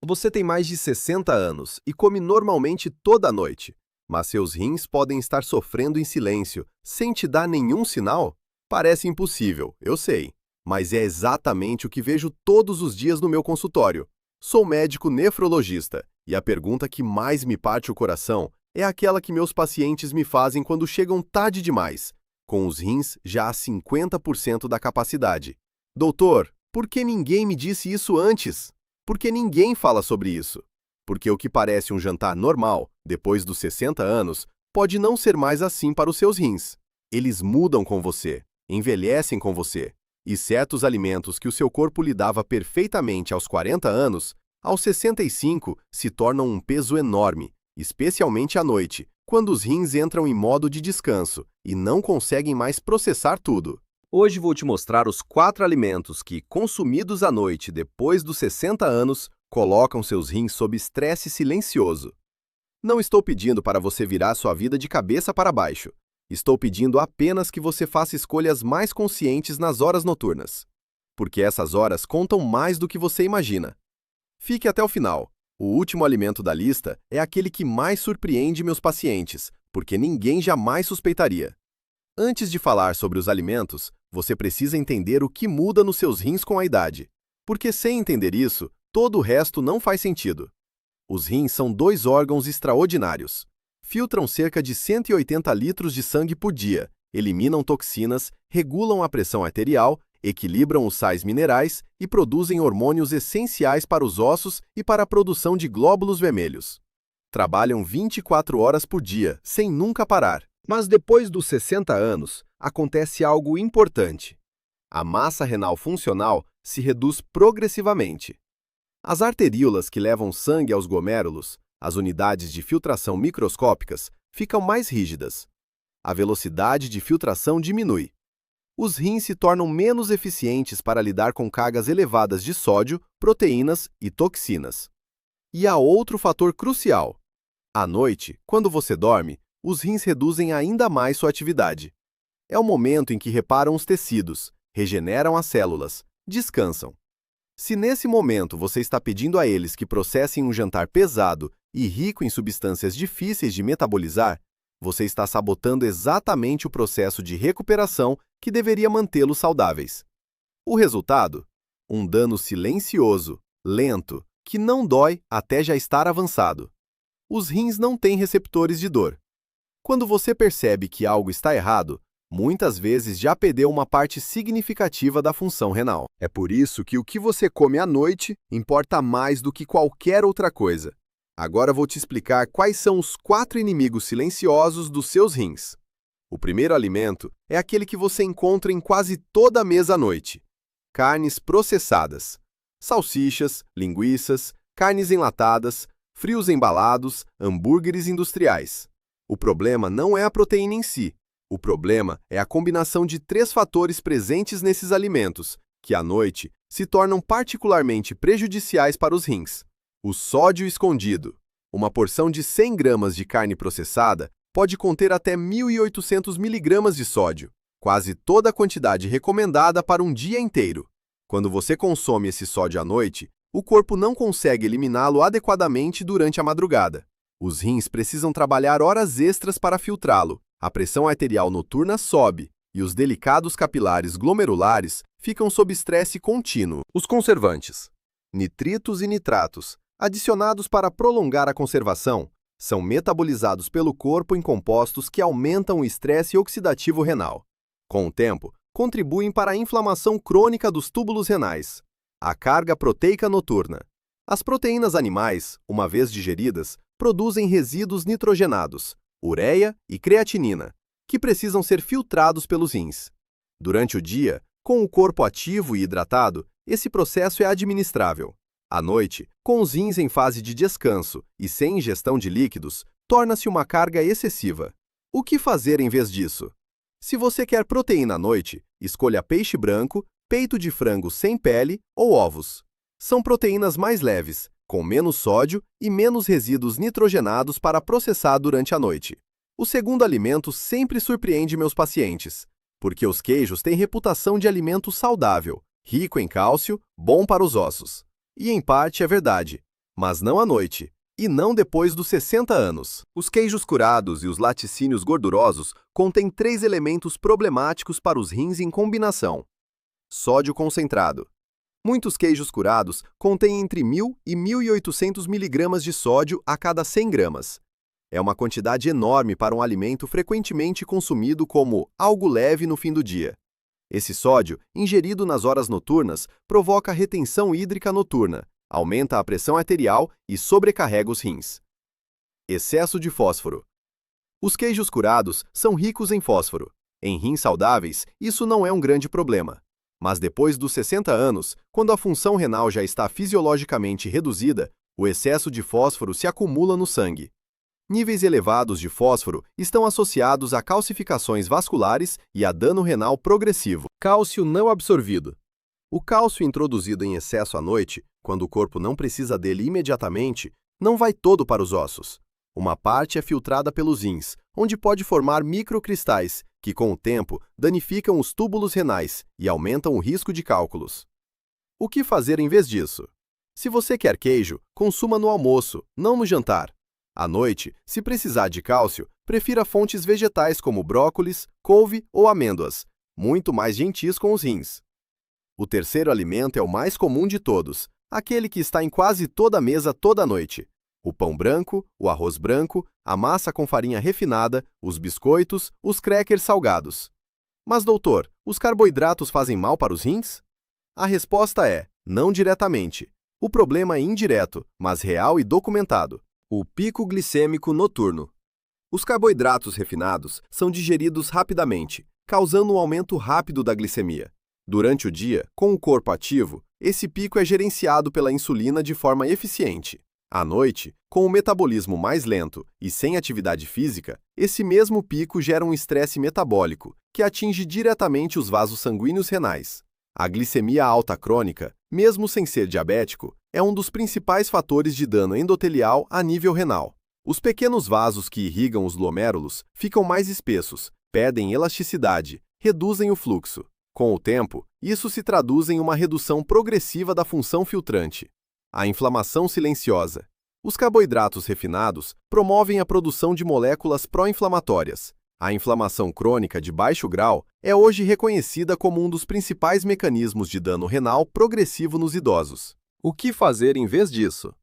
Você tem mais de 60 anos e come normalmente toda noite, mas seus rins podem estar sofrendo em silêncio, sem te dar nenhum sinal? Parece impossível, eu sei, mas é exatamente o que vejo todos os dias no meu consultório. Sou médico nefrologista e a pergunta que mais me parte o coração é aquela que meus pacientes me fazem quando chegam tarde demais, com os rins já a 50% da capacidade. Doutor, por que ninguém me disse isso antes? Porque ninguém fala sobre isso. Porque o que parece um jantar normal, depois dos 60 anos, pode não ser mais assim para os seus rins. Eles mudam com você, envelhecem com você. E certos alimentos que o seu corpo lidava perfeitamente aos 40 anos, aos 65 se tornam um peso enorme, especialmente à noite, quando os rins entram em modo de descanso e não conseguem mais processar tudo. Hoje vou te mostrar os 4 alimentos que, consumidos à noite depois dos 60 anos, colocam seus rins sob estresse silencioso. Não estou pedindo para você virar sua vida de cabeça para baixo. Estou pedindo apenas que você faça escolhas mais conscientes nas horas noturnas. Porque essas horas contam mais do que você imagina. Fique até o final. O último alimento da lista é aquele que mais surpreende meus pacientes, porque ninguém jamais suspeitaria. Antes de falar sobre os alimentos, você precisa entender o que muda nos seus rins com a idade. Porque sem entender isso, todo o resto não faz sentido. Os rins são 2 órgãos extraordinários. Filtram cerca de 180 litros de sangue por dia, eliminam toxinas, regulam a pressão arterial, equilibram os sais minerais e produzem hormônios essenciais para os ossos e para a produção de glóbulos vermelhos. Trabalham 24 horas por dia, sem nunca parar. Mas depois dos 60 anos, acontece algo importante. A massa renal funcional se reduz progressivamente. As arteríolas que levam sangue aos glomérulos, as unidades de filtração microscópicas, ficam mais rígidas. A velocidade de filtração diminui. Os rins se tornam menos eficientes para lidar com cargas elevadas de sódio, proteínas e toxinas. E há outro fator crucial. À noite, quando você dorme, os rins reduzem ainda mais sua atividade. É o momento em que reparam os tecidos, regeneram as células, descansam. Se nesse momento você está pedindo a eles que processem um jantar pesado e rico em substâncias difíceis de metabolizar, você está sabotando exatamente o processo de recuperação que deveria mantê-los saudáveis. O resultado? Um dano silencioso, lento, que não dói até já estar avançado. Os rins não têm receptores de dor. Quando você percebe que algo está errado, muitas vezes já perdeu uma parte significativa da função renal. É por isso que o que você come à noite importa mais do que qualquer outra coisa. Agora vou te explicar quais são os 4 inimigos silenciosos dos seus rins. O primeiro alimento é aquele que você encontra em quase toda a mesa à noite. Carnes processadas. Salsichas, linguiças, carnes enlatadas, frios embalados, hambúrgueres industriais. O problema não é a proteína em si. O problema é a combinação de 3 fatores presentes nesses alimentos, que à noite se tornam particularmente prejudiciais para os rins. O sódio escondido. Uma porção de 100 gramas de carne processada pode conter até 1.800 miligramas de sódio, quase toda a quantidade recomendada para um dia inteiro. Quando você consome esse sódio à noite, o corpo não consegue eliminá-lo adequadamente durante a madrugada. Os rins precisam trabalhar horas extras para filtrá-lo, a pressão arterial noturna sobe e os delicados capilares glomerulares ficam sob estresse contínuo. Os conservantes, nitritos e nitratos, adicionados para prolongar a conservação, são metabolizados pelo corpo em compostos que aumentam o estresse oxidativo renal. Com o tempo, contribuem para a inflamação crônica dos túbulos renais. A carga proteica noturna. As proteínas animais, uma vez digeridas, produzem resíduos nitrogenados, ureia e creatinina, que precisam ser filtrados pelos rins. Durante o dia, com o corpo ativo e hidratado, esse processo é administrável. À noite, com os rins em fase de descanso e sem ingestão de líquidos, torna-se uma carga excessiva. O que fazer em vez disso? Se você quer proteína à noite, escolha peixe branco, peito de frango sem pele ou ovos. São proteínas mais leves, com menos sódio e menos resíduos nitrogenados para processar durante a noite. O segundo alimento sempre surpreende meus pacientes, porque os queijos têm reputação de alimento saudável, rico em cálcio, bom para os ossos. E em parte é verdade, mas não à noite, e não depois dos 60 anos. Os queijos curados e os laticínios gordurosos contêm 3 elementos problemáticos para os rins em combinação. Sódio concentrado. Muitos queijos curados contêm entre 1.000 e 1.800 mg de sódio a cada 100 gramas. É uma quantidade enorme para um alimento frequentemente consumido como algo leve no fim do dia. Esse sódio, ingerido nas horas noturnas, provoca retenção hídrica noturna, aumenta a pressão arterial e sobrecarrega os rins. Excesso de fósforo. Os queijos curados são ricos em fósforo. Em rins saudáveis, isso não é um grande problema. Mas depois dos 60 anos, quando a função renal já está fisiologicamente reduzida, o excesso de fósforo se acumula no sangue. Níveis elevados de fósforo estão associados a calcificações vasculares e a dano renal progressivo. Cálcio não absorvido. O cálcio introduzido em excesso à noite, quando o corpo não precisa dele imediatamente, não vai todo para os ossos. Uma parte é filtrada pelos rins, onde pode formar microcristais, que com o tempo danificam os túbulos renais e aumentam o risco de cálculos. O que fazer em vez disso? Se você quer queijo, consuma no almoço, não no jantar. À noite, se precisar de cálcio, prefira fontes vegetais como brócolis, couve ou amêndoas, muito mais gentis com os rins. O terceiro alimento é o mais comum de todos, aquele que está em quase toda a mesa toda noite. O pão branco, o arroz branco, a massa com farinha refinada, os biscoitos, os crackers salgados. Mas, doutor, os carboidratos fazem mal para os rins? A resposta é: não diretamente. O problema é indireto, mas real e documentado. O pico glicêmico noturno. Os carboidratos refinados são digeridos rapidamente, causando um aumento rápido da glicemia. Durante o dia, com o corpo ativo, esse pico é gerenciado pela insulina de forma eficiente. À noite, com o metabolismo mais lento e sem atividade física, esse mesmo pico gera um estresse metabólico, que atinge diretamente os vasos sanguíneos renais. A glicemia alta crônica, mesmo sem ser diabético, é um dos principais fatores de dano endotelial a nível renal. Os pequenos vasos que irrigam os glomérulos ficam mais espessos, perdem elasticidade, reduzem o fluxo. Com o tempo, isso se traduz em uma redução progressiva da função filtrante. A inflamação silenciosa. Os carboidratos refinados promovem a produção de moléculas pró-inflamatórias. A inflamação crônica de baixo grau é hoje reconhecida como um dos principais mecanismos de dano renal progressivo nos idosos. O que fazer em vez disso?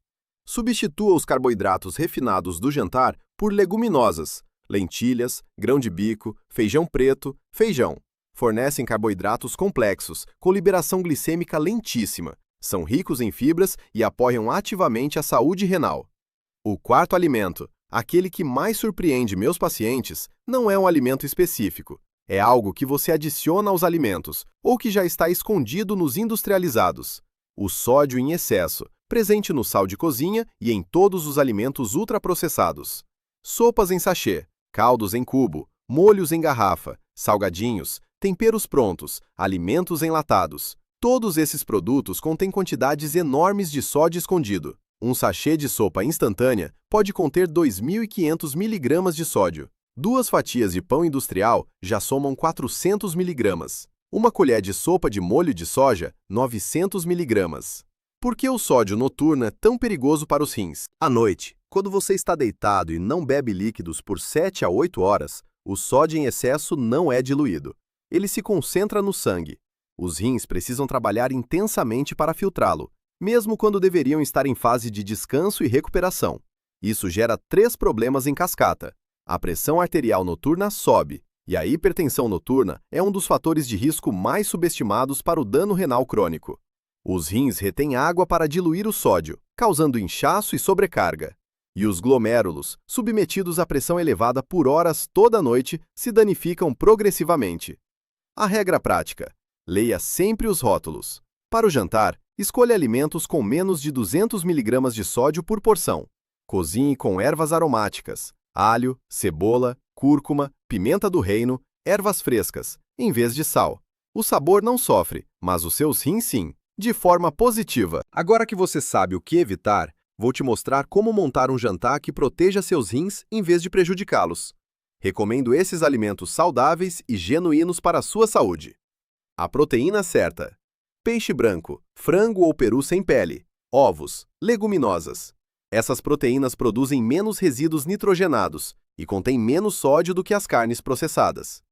Substitua os carboidratos refinados do jantar por leguminosas, lentilhas, grão de bico, feijão preto, feijão. Fornecem carboidratos complexos, com liberação glicêmica lentíssima, são ricos em fibras e apoiam ativamente a saúde renal. O quarto alimento, aquele que mais surpreende meus pacientes, não é um alimento específico. É algo que você adiciona aos alimentos ou que já está escondido nos industrializados. O sódio em excesso, presente no sal de cozinha e em todos os alimentos ultraprocessados. Sopas em sachê, caldos em cubo, molhos em garrafa, salgadinhos, temperos prontos, alimentos enlatados. Todos esses produtos contêm quantidades enormes de sódio escondido. Um sachê de sopa instantânea pode conter 2.500 mg de sódio. 2 fatias de pão industrial já somam 400 mg. Uma colher de sopa de molho de soja, 900 mg. Por que o sódio noturno é tão perigoso para os rins? À noite, quando você está deitado e não bebe líquidos por 7 a 8 horas, o sódio em excesso não é diluído. Ele se concentra no sangue. Os rins precisam trabalhar intensamente para filtrá-lo, mesmo quando deveriam estar em fase de descanso e recuperação. Isso gera 3 problemas em cascata. A pressão arterial noturna sobe, e a hipertensão noturna é um dos fatores de risco mais subestimados para o dano renal crônico. Os rins retêm água para diluir o sódio, causando inchaço e sobrecarga. E os glomérulos, submetidos à pressão elevada por horas toda noite, se danificam progressivamente. A regra prática: leia sempre os rótulos. Para o jantar, escolha alimentos com menos de 200 mg de sódio por porção. Cozinhe com ervas aromáticas, alho, cebola, cúrcuma, pimenta do reino, ervas frescas, em vez de sal. O sabor não sofre, mas os seus rins sim, de forma positiva. Agora que você sabe o que evitar, vou te mostrar como montar um jantar que proteja seus rins em vez de prejudicá-los. Recomendo esses alimentos saudáveis e genuínos para a sua saúde. A proteína certa. Peixe branco, frango ou peru sem pele, Ovos, leguminosas. Essas proteínas produzem menos resíduos nitrogenados e contêm menos sódio do que as carnes processadas.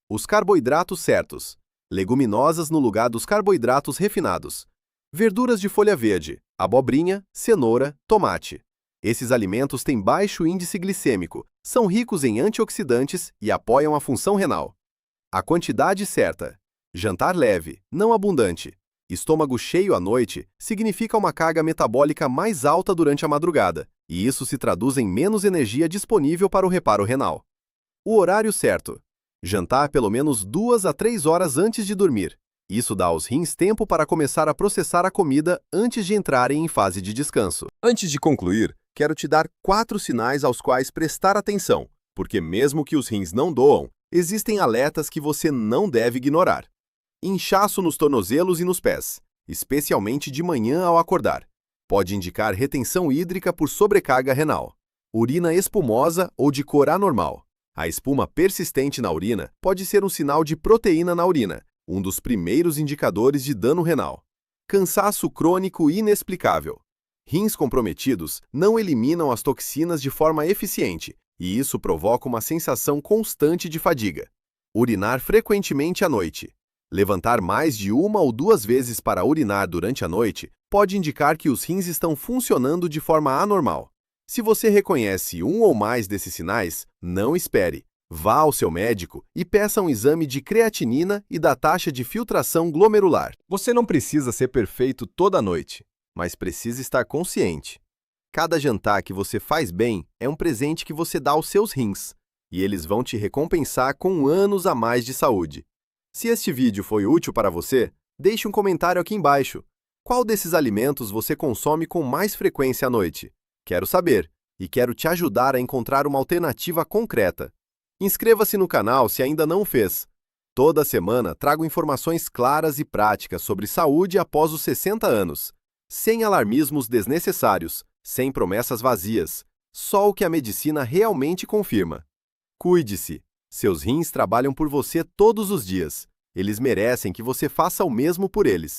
Os carboidratos certos. Leguminosas no lugar dos carboidratos refinados. Verduras de folha verde, abobrinha, cenoura, tomate. Esses alimentos têm baixo índice glicêmico, são ricos em antioxidantes e apoiam a função renal. A quantidade certa. Jantar leve, não abundante. Estômago cheio à noite significa uma carga metabólica mais alta durante a madrugada, e isso se traduz em menos energia disponível para o reparo renal. O horário certo. Jantar pelo menos 2 a 3 horas antes de dormir. Isso dá aos rins tempo para começar a processar a comida antes de entrarem em fase de descanso. Antes de concluir, quero te dar 4 sinais aos quais prestar atenção, porque mesmo que os rins não doam, existem alertas que você não deve ignorar. Inchaço nos tornozelos e nos pés, especialmente de manhã ao acordar. Pode indicar retenção hídrica por sobrecarga renal. Urina espumosa ou de cor anormal. A espuma persistente na urina pode ser um sinal de proteína na urina, um dos primeiros indicadores de dano renal. Cansaço crônico inexplicável. Rins comprometidos não eliminam as toxinas de forma eficiente, e isso provoca uma sensação constante de fadiga. Urinar frequentemente à noite. Levantar mais de 1 ou 2 vezes para urinar durante a noite pode indicar que os rins estão funcionando de forma anormal. Se você reconhece um ou mais desses sinais, não espere. Vá ao seu médico e peça um exame de creatinina e da taxa de filtração glomerular. Você não precisa ser perfeito toda noite, mas precisa estar consciente. Cada jantar que você faz bem é um presente que você dá aos seus rins, e eles vão te recompensar com anos a mais de saúde. Se este vídeo foi útil para você, deixe um comentário aqui embaixo. Qual desses alimentos você consome com mais frequência à noite? Quero saber, e quero te ajudar a encontrar uma alternativa concreta. Inscreva-se no canal se ainda não o fez. Toda semana trago informações claras e práticas sobre saúde após os 60 anos, sem alarmismos desnecessários, sem promessas vazias, só o que a medicina realmente confirma. Cuide-se. Seus rins trabalham por você todos os dias. Eles merecem que você faça o mesmo por eles.